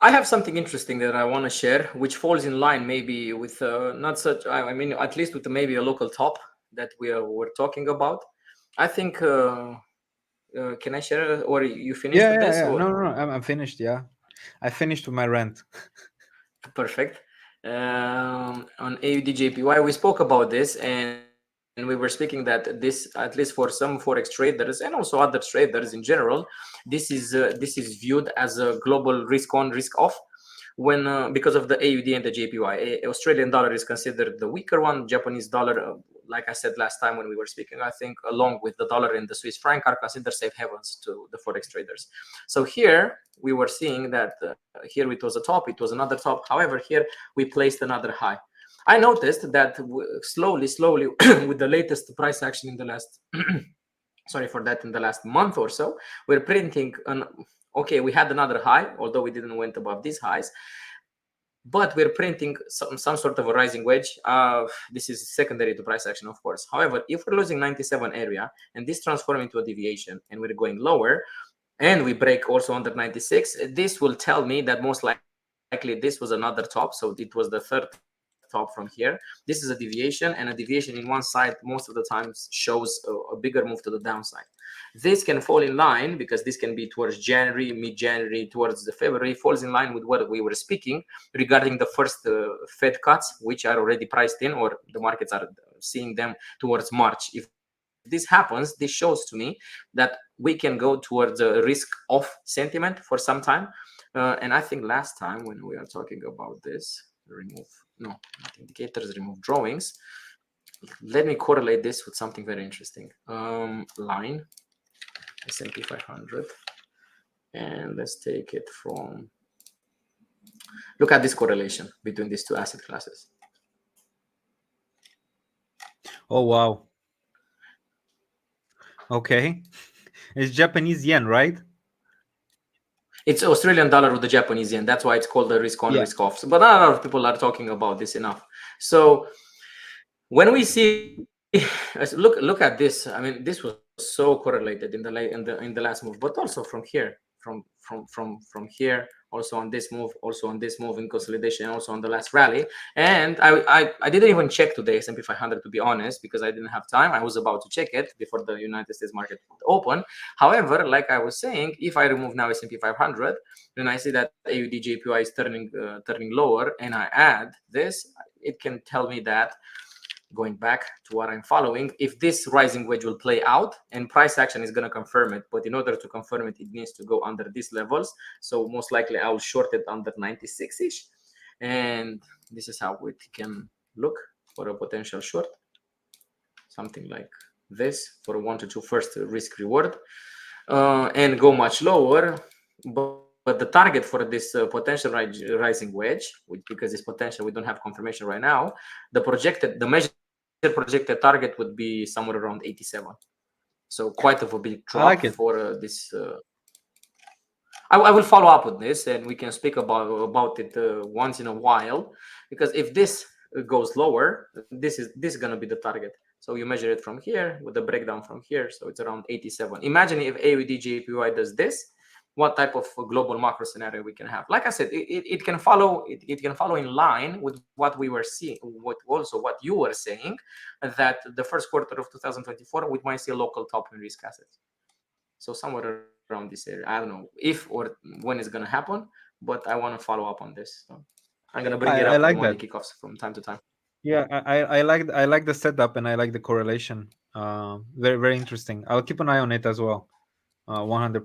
I have something interesting that I want to share, which falls in line maybe with not such. I mean, at least with maybe a local top that we're talking about. I think. Can I share, or you finished with this, Yeah. or No. I'm finished. Yeah, I finished with my rant. perfect? On AUDJPY, we spoke about this, and we were speaking that this, at least for some forex traders and also other traders in general, this is viewed as a global risk on, risk off. When because of the AUD and the JPY, Australian dollar is considered the weaker one. Japanese dollar, like I said last time when we were speaking, I think along with the dollar and the Swiss franc are considered safe havens to the forex traders. So here we were seeing that here it was a top, it was another top. However, here we placed another high. I noticed that slowly, with the latest price action in the last sorry for that, in the last month or so, we're printing an okay, we had another high, although we didn't went above these highs, but we're printing some sort of a rising wedge. This is secondary to price action, of course. However, if we're losing 97 area and this transforms into a deviation and we're going lower and we break also under 96, this will tell me that most likely this was another top. So it was the third top from here. This is a deviation, and a deviation in one side most of the times shows a bigger move to the downside. This can fall in line because this can be towards January, mid-January, towards the February, falls in line with what we were speaking regarding the first Fed cuts, which are already priced in, or the markets are seeing them towards March. If this happens, this shows to me that we can go towards a risk off sentiment for some time. And I think last time when we are talking about this, remove, no, not indicators, remove drawings. Let me correlate this with something very interesting. Line, S&P 500. And let's take it from, look at this correlation between these two asset classes. Oh wow. Okay, it's Japanese yen, right? It's Australian dollar with the Japanese yen. That's why it's called the risk on, Yeah. risk off. But not a lot of people are talking about this enough. So when we see, look at this. I mean, this was so correlated in the last move, but also from here, from here, also on this move, also on this move in consolidation, also on the last rally. And I didn't even check today S&P 500, to be honest, because I didn't have time. I was about to check it before the United States market open. However, like I was saying, if I remove now S&P 500, then I see that AUDJPY is turning lower, and I add this, it can tell me that, going back to what I'm following, if this rising wedge will play out, and price action is going to confirm it, but in order to confirm it, it needs to go under these levels. So most likely I will short it under 96-ish. And this is how it can look for a potential short. Something like this for a 1 to 2 first risk reward, and go much lower. But the target for this potential rising wedge, because it's potential, we don't have confirmation right now, the measured projected target would be somewhere around 87. So quite of a big drop I like it. for this. I will follow up with this, and we can speak about it once in a while, because if this goes lower, this is going to be the target. So you measure it from here with the breakdown from here, so it's around 87. Imagine if AUDJPY does this, what type of global macro scenario we can have. Like I said, it can follow in line with what we were seeing, what you were saying, that the first quarter of 2024 we might see a local top in risk assets. So somewhere around this area. I don't know if or when it's gonna happen, but I want to follow up on this. So I'm gonna bring it up I on the like Monday that. kickoffs from time to time. Yeah, I like the setup and I like the correlation. Very interesting. I'll keep an eye on it as well. 100%.